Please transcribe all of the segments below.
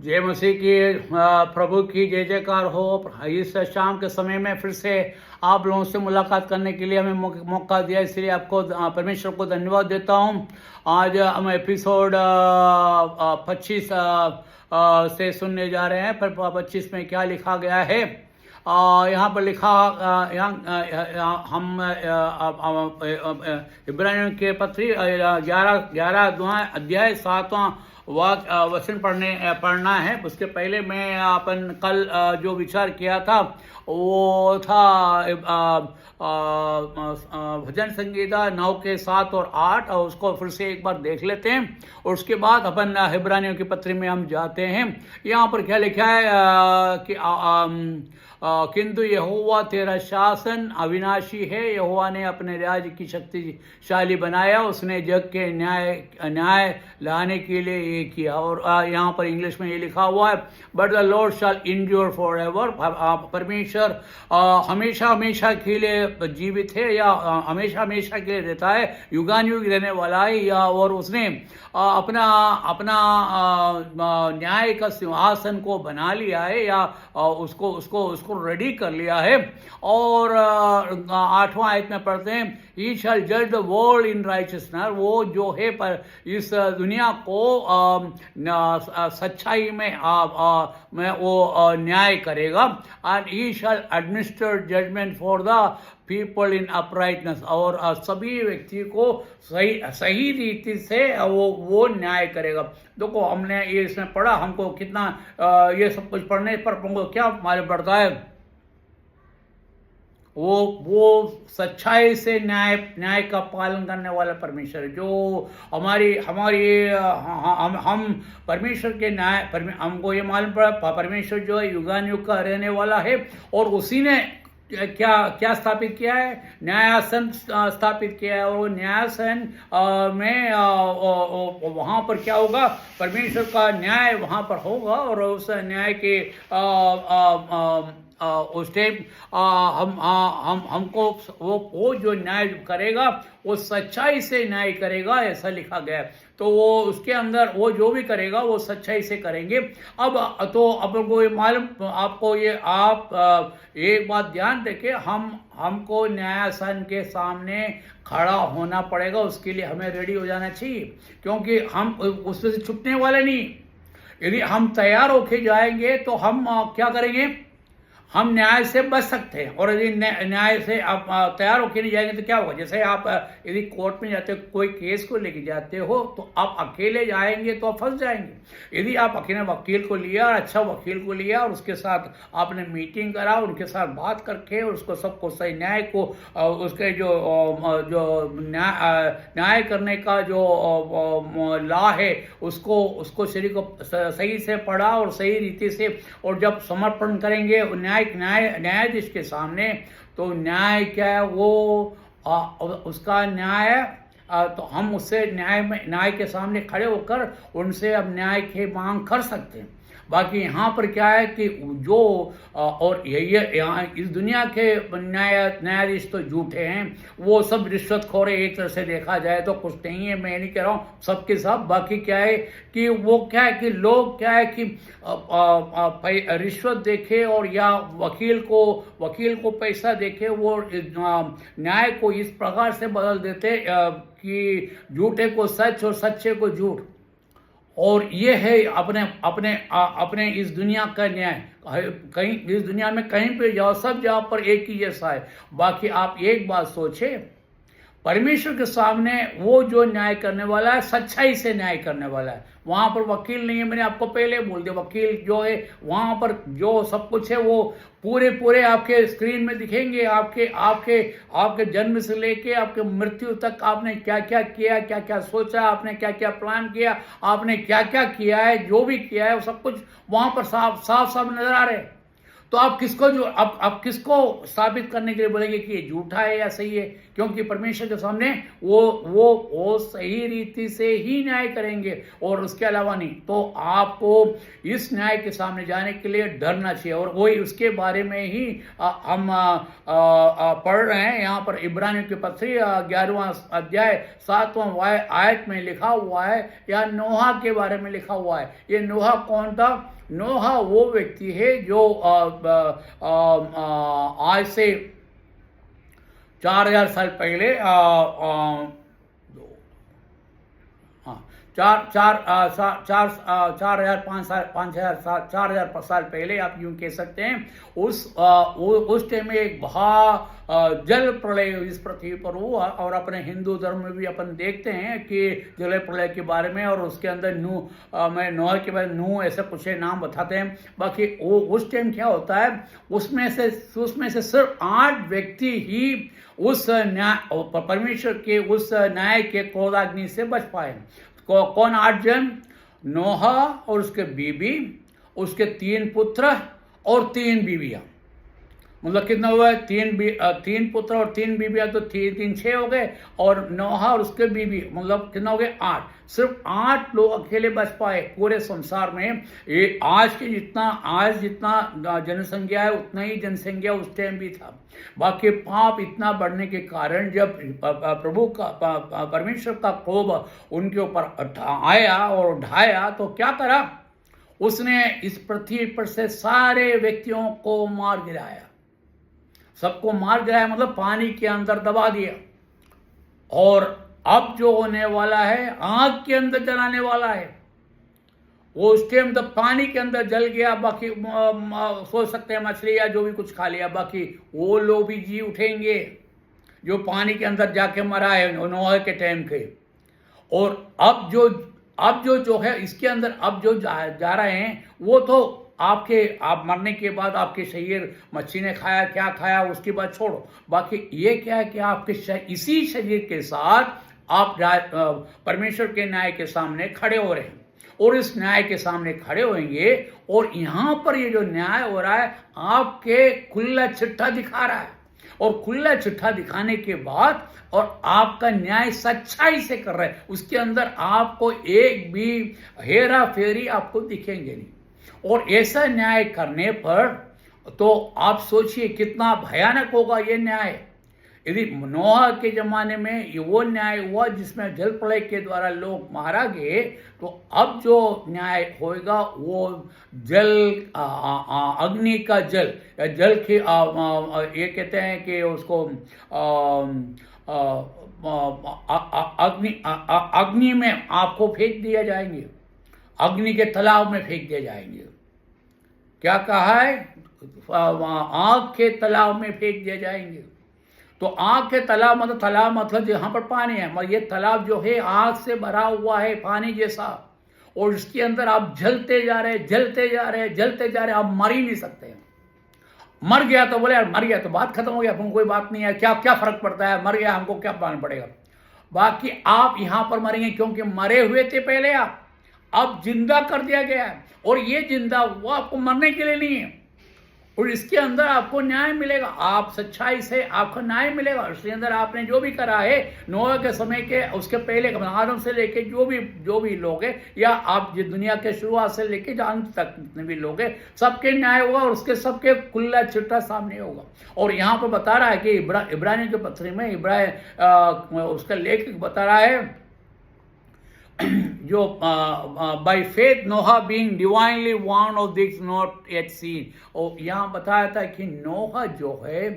जय मसीह की प्रभु की जय जयकार हो। इस शाम के समय में फिर से आप लोगों से मुलाकात करने के लिए हमें मौका दिया, इसलिए आपको परमेश्वर को धन्यवाद देता हूं। आज हम एपिसोड 25 से सुनने जा रहे हैं। पर 25 में क्या लिखा गया है? यहाँ पर लिखा, हम इब्रानियों के पत्री 11 अध्याय 7वां वचन पढ़ना है। उसके पहले मैं अपन कल जो विचार किया था वो था भजन संगीता 9 के 7 और 8, और उसको फिर से एक बार देख लेते हैं और उसके बाद अपन इब्रानियों की पत्री में हम जाते हैं। यहाँ पर क्या लिखा है कि किंतु यहोवा तेरा शासन अविनाशी है। यहोवा ने अपने राज्य की शक्तिशाली बनाया, उसने जग के न्याय लाने के लिए ये किया। और यहाँ पर इंग्लिश में ये लिखा हुआ है, but the Lord shall endure for ever. परमेश्वर हमेशा हमेशा के लिए जीवित है, या हमेशा हमेशा के लिए रहता है, युगान युग रहने वाला है। या और उसने अपना अपना न्याय का सिंहासन को बना लिया है, या उसको रेडी कर लिया है। और 8वां आयत में पढ़ते हैं, ही शैल जज द वर्ल्ड इन राइचियसनेस। वो जो है पर इस दुनिया को सच्चाई में वो न्याय करेगा। And he shall administer judgement for the people in uprightness. और सभी व्यक्ति को सही रीति से वो न्याय करेगा। देखो, हमने ये इसमें पढ़ा, हमको कितना ये सब कुछ पढ़ने पर हमको क्या मालूम पड़ता है? वो सच्चाई से न्याय का पालन करने वाला परमेश्वर है। जो हम परमेश्वर के न्याय हमको ये मालूम पड़ा, परमेश्वर जो है युगान युग का रहने वाला है। और उसी ने क्या स्थापित किया है? न्यायासन स्थापित किया है। और न्यायासन में वहाँ पर क्या होगा? परमेश्वर का न्याय वहाँ पर होगा। और उस न्याय के उस टाइम हमको वो जो न्याय करेगा वो सच्चाई से न्याय करेगा, ऐसा लिखा गया है। तो वो उसके अंदर वो जो भी करेगा वो सच्चाई से करेंगे। अब तो अपन को ये मालूम, आपको ये आप एक बात ध्यान रखें, हमको न्यायासन के सामने खड़ा होना पड़ेगा। उसके लिए हमें रेडी हो जाना चाहिए, क्योंकि हम उसमें से छुपने वाले नहीं। यदि हम तैयार होके जाएंगे तो हम क्या करेंगे? हम न्याय से बच सकते हैं। और यदि न्याय से आप तैयार होकर नहीं जाएंगे तो क्या होगा? जैसे आप यदि कोर्ट में जाते हो, कोई केस को लेके जाते हो, तो आप अकेले जाएंगे तो आप फंस जाएंगे। यदि आप अकेले वकील को लिया, अच्छा वकील को लिया, और उसके साथ आपने मीटिंग करा, उनके साथ बात करके और उसको सबको सही न्याय को उसके जो न्याय करने का जो लॉ है उसको शरीर को सही से पढ़ा और सही रीति से, और जब समर्पण करेंगे न्यायाधीश के सामने, तो न्याय क्या है? वो उसका न्याय तो हम उससे न्याय के सामने खड़े होकर उनसे अब न्याय की मांग कर सकते हैं। बाकी यहाँ पर क्या है कि जो और ये यहाँ इस दुनिया के न्यायाधीश तो झूठे हैं, वो सब रिश्वतखोर है। एक तरह से देखा जाए तो कुछ नहीं है, मैं नहीं कह रहा हूँ सबके सब। बाकी क्या है कि वो क्या है कि लोग क्या है कि रिश्वत देखे और या वकील को पैसा देके वो न्याय को इस प्रकार से बदल देते कि झूठे को सच और सच्चे को झूठ। और ये है अपने इस दुनिया का न्याय। कहीं इस दुनिया में कहीं पे जाओ, सब जगह पर एक ही जैसा है। बाकी आप एक बात सोचे, परमेश्वर के सामने वो जो न्याय करने वाला है, सच्चाई से न्याय करने वाला है। वहां पर वकील नहीं है, मैंने आपको पहले बोल दिया। वकील जो है वहां पर जो सब कुछ है वो पूरे आपके स्क्रीन में दिखेंगे। आपके जन्म से लेके आपके मृत्यु तक आपने क्या क्या किया, क्या क्या सोचा, आपने क्या क्या प्लान किया, आपने क्या क्या किया है, जो भी किया है वो सब कुछ वहां पर साफ साफ नजर आ रहे हैं। तो आप किसको जो आप किसको साबित करने के लिए बोलेंगे कि ये झूठा है या सही है? क्योंकि परमेश्वर के सामने वो सही रीति से ही न्याय करेंगे और उसके अलावा नहीं। तो आपको इस न्याय के सामने जाने के लिए डरना चाहिए, और वही उसके बारे में ही हम पढ़ रहे हैं यहाँ पर इब्रानियों के पत्री 11वां अध्याय 7वां आयत में लिखा हुआ है, या नोहा के बारे में लिखा हुआ है। ये नोहा कौन था? नोहा वो व्यक्ति है जो आज से 4000 साल पहले चार हजार 5,000 साल पहले आप यूं कह सकते हैं, उस टाइम में एक जल प्रलय इस पृथ्वी पर हुआ। और अपने हिंदू धर्म में भी अपन देखते हैं कि जल प्रलय के बारे में, और उसके अंदर नोह के बारे में नूह ऐसे कुछ नाम बताते हैं। बाकी वो उस टाइम क्या होता है, उसमें से सिर्फ 8 व्यक्ति ही उस न्याय परमेश्वर के उस न्याय के क्रोधाग्नि से बच पाए। कौन 8 जन? नोहा और उसके बीबी, उसके 3 पुत्र और 3 बीबियां। मतलब कितना हुआ है? 3 पुत्र और 3 बीबियां, तो 3 6 हो गए, और नोहा और उसके बीबी मतलब कितना हो गए? 8। सिर्फ 8 लोग अकेले बच पाए पूरे संसार में। ये आज जितना जनसंख्या है उतना ही जनसंख्या उस टाइम भी था। बाकी पाप इतना बढ़ने के कारण जब प्रभु का परमेश्वर का कोप उनके ऊपर आया और ढाया, तो क्या करा? उसने इस पृथ्वी पर से सारे व्यक्तियों को मार गिराया। सबको मार गिराया मतलब पानी के अंदर दबा दिया। और अब जो होने वाला है, आग के अंदर जलाने वाला है। वो उस टाइम तो पानी के अंदर जल गया, बाकी सोच सकते हैं मछली या जो भी कुछ खा लिया, बाकी वो लोग भी जी उठेंगे जो पानी के अंदर जाके मरा है नोह के टाइम के। और अब जो है इसके अंदर अब जो जा रहे हैं, वो तो आप मरने के बाद आपके शरीर मच्छी ने खाया, क्या खाया उसके बाद छोड़ो। बाकी ये क्या है कि आपके इसी शरीर के साथ आप परमेश्वर के न्याय के सामने खड़े हो रहे हैं, और इस न्याय के सामने खड़े होंगे। और यहां पर ये जो न्याय हो रहा है, आपके खुला चिट्ठा दिखा रहा है, और खुला चिट्ठा दिखाने के बाद और आपका न्याय सच्चाई से कर रहा है, उसके अंदर आपको एक भी हेरा फेरी आपको दिखेंगे नहीं। और ऐसा न्याय करने पर तो आप सोचिए कितना भयानक होगा ये न्याय। यदि नोह के जमाने में ये वो न्याय हुआ जिसमें जल प्रलय के द्वारा लोग मारा गए, तो अब जो न्याय होगा वो अग्नि का जल के ये कहते हैं कि उसको अग्नि में आपको फेंक दिया जाएंगे, अग्नि के तालाब में फेंक दिए जाएंगे। क्या कहा है? आग के तालाब में फेंक दिए जाएंगे। तो आग के तालाब मतलब जहां पर पानी है, मगर ये तालाब जो है आग से भरा हुआ है, पानी जैसा, और इसके अंदर आप जलते जा रहे, आप मर ही नहीं सकते। मर गया तो बोले यार मर गया तो बात खत्म हो गया, हमको कोई बात नहीं है, क्या फर्क पड़ता है, मर गया हमको क्या पाना पड़ेगा। बाकी आप यहां पर मरेंगे क्योंकि मरे हुए थे पहले, आप अब जिंदा कर दिया गया है, और ये जिंदा वो आपको मरने के लिए नहीं है। और इसके अंदर आपको न्याय मिलेगा, आप सच्चाई से आपको न्याय मिलेगा। इसके अंदर आपने जो भी करा है नोह के समय के उसके पहले आदम से लेके जो भी लोग हैं, या आप जिस दुनिया के शुरुआत से लेके अंत तक जितने भी लोग हैं, सबके न्याय होगा, और उसके सबके खुला चिट्ठा सामने होगा। और यहाँ पर बता रहा है कि इब्रानियों के पत्री में उसका लेखक बता रहा है जो by faith Noah being divinely warned of this not yet seen. और यहाँ बताया था कि नोहा जो है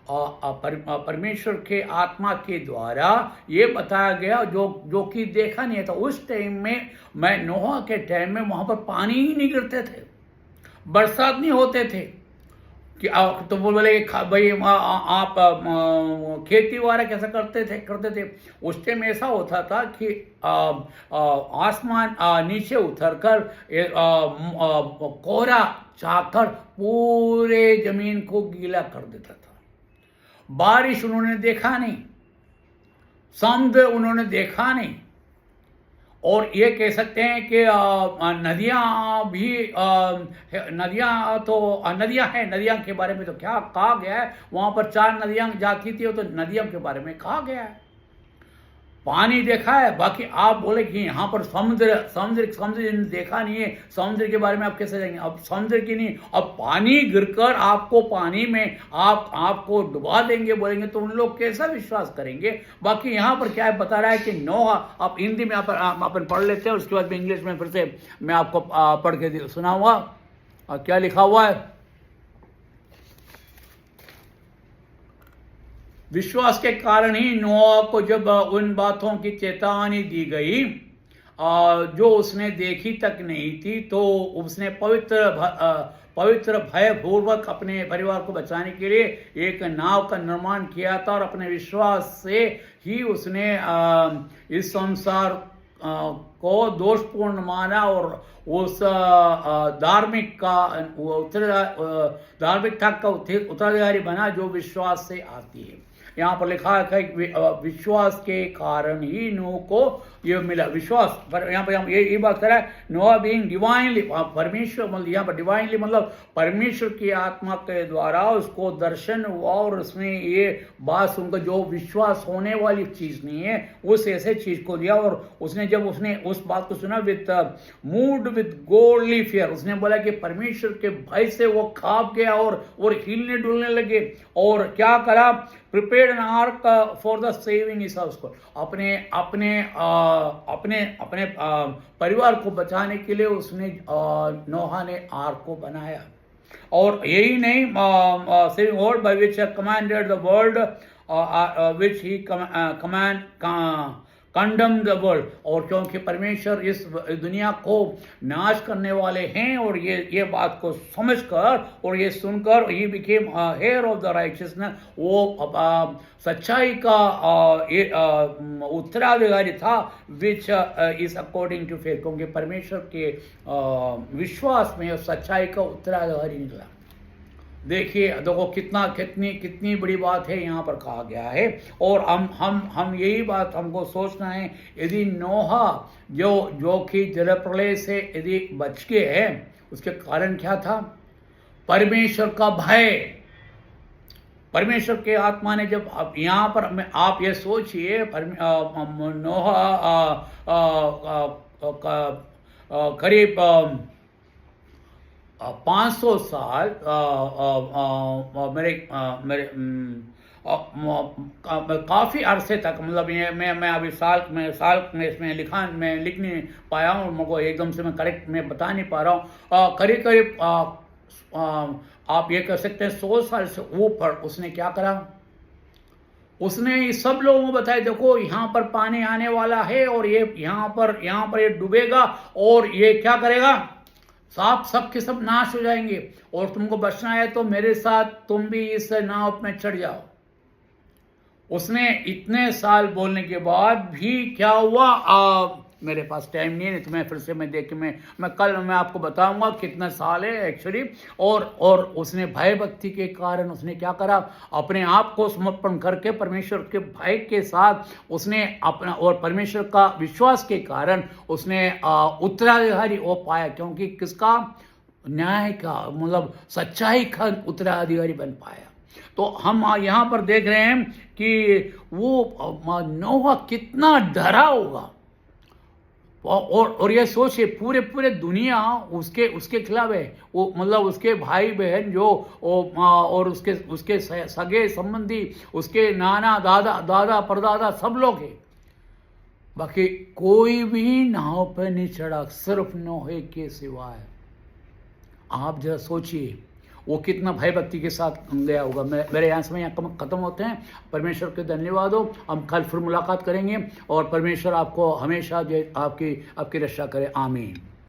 परमेश्वर के आत्मा के द्वारा ये बताया गया जो कि देखा नहीं था। उस टाइम में नोहा के टाइम में वहां पर पानी ही नहीं गिरते थे, बरसात नहीं होते थे कि तो बोले भाई आप खेती वगैरह कैसा करते थे। उस टाइम ऐसा होता था कि आसमान नीचे उतरकर कोहरा छाकर पूरे जमीन को गीला कर देता था। बारिश उन्होंने देखा नहीं, समुद्र उन्होंने देखा नहीं, और ये कह सकते हैं कि नदियाँ भी नदियाँ हैं, नदियाँ के बारे में तो क्या कहा गया है, वहाँ पर 4 नदियाँ जाती थी, तो नदियों के बारे में कहा गया है। पानी देखा है, बाकी आप बोले कि यहाँ पर समुद्र देखा नहीं है, समुद्र के बारे में आप कैसे जाएंगे? अब समुद्र की नहीं, अब पानी गिरकर आपको पानी में आपको डुबा देंगे बोलेंगे तो उन लोग कैसा विश्वास करेंगे? बाकी यहाँ पर क्या है बता रहा है कि नोहा, आप हिंदी में अपन पढ़ लेते हैं, उसके बाद में इंग्लिश में फिर से मैं आपको पढ़ के सुनाऊंगा। क्या लिखा हुआ है? विश्वास के कारण ही नोआ को जब उन बातों की चेतावनी दी गई जो उसने देखी तक नहीं थी, तो उसने पवित्र भयपूर्वक अपने परिवार को बचाने के लिए एक नाव का निर्माण किया था, और अपने विश्वास से ही उसने इस संसार को दोषपूर्ण माना और उस धार्मिकता का उत्तराधिकारी बना जो विश्वास से आती है। यहाँ पर लिखा है कि विश्वास के कारण ही नूह को ये मिला। विश्वास पर यहाँ पर ये बात कर रहा है, नोआ बीइंग डिवाइनली, परमेश्वर मतलब यहाँ पर डिवाइनली मतलब परमेश्वर की आत्मा के द्वारा उसको दर्शन हुआ, और उसने ये बात सुनकर जो विश्वास होने वाली चीज़ नहीं है उस ऐसे चीज़ को दिया, और उसने जब उसने उस बात को सुना मूड विद गॉडली फियर, उसने बोला कि परमेश्वर के भय से वो कांप गया और हिलने डुलने लगे, और क्या करा? Prepared an arc for the saving his house, अपने परिवार को बचाने के लिए उसने नोहा ने आर्क को बनाया। और यही नहीं, saving word by which commanded the world which he condemn the world, और क्योंकि परमेश्वर इस दुनिया को नाश करने वाले हैं, और ये बात को समझकर और ये सुनकर ही became heir of the righteousness, वो सच्चाई का उत्तराधिकारी था, which is according to faith, क्योंकि परमेश्वर के विश्वास में सच्चाई का उत्तराधिकारी निकला। देखिए देखो कितनी बड़ी बात है यहाँ पर कहा गया है। और हम यही बात हमको सोचना है, यदि नोहा जो कि जल प्रलय से यदि बच गए हैं, उसके कारण क्या था? परमेश्वर का भय। परमेश्वर के आत्मा ने जब यहाँ पर आप ये सोचिए, नोहा करीब 500 साल मेरे काफ़ी अरसे तक, मतलब ये मैं अभी साल में इसमें मैं लिख नहीं पाया हूँ, मुझको एकदम से मैं करेक्ट मैं बता नहीं पा रहा हूँ। करीब आप ये कह सकते हैं 100 साल से ऊपर उसने क्या करा? उसने सब लोगों को बताया, देखो यहाँ पर पानी आने वाला है, और ये यहाँ पर ये डूबेगा, और ये क्या करेगा? सब के सब नाश हो जाएंगे, और तुमको बचना है तो मेरे साथ तुम भी इस नाव में चढ़ जाओ। उसने इतने साल बोलने के बाद भी क्या हुआ? मेरे पास टाइम नहीं है, तो मैं फिर से मैं देख के मैं कल मैं आपको बताऊंगा कितना साल है एक्चुअली। और उसने भय भक्ति के कारण उसने क्या करा? अपने आप को समर्पण करके परमेश्वर के भय के साथ उसने अपना, और परमेश्वर का विश्वास के कारण उसने उत्तराधिकारी वो पाया, क्योंकि किसका? न्याय का, मतलब सच्चाई का उत्तराधिकारी बन पाया। तो हम यहाँ पर देख रहे हैं कि वो नोहा कितना डरा होगा, और ये सोचिए पूरे दुनिया उसके खिलाफ है, वो मतलब उसके भाई बहन जो और उसके सगे संबंधी, उसके नाना दादा परदादा सब लोग हैं, बाकी कोई भी नाव पर नहीं चढ़ा सिर्फ नोहे के सिवाय। आप जरा सोचिए वो कितना भय भक्ति के साथ गया होगा। मेरे यहाँ समय यहाँ खत्म होते हैं। परमेश्वर के धन्यवाद हो। हम कल फिर मुलाकात करेंगे, और परमेश्वर आपको हमेशा जो आपकी रक्षा करे। आमीन।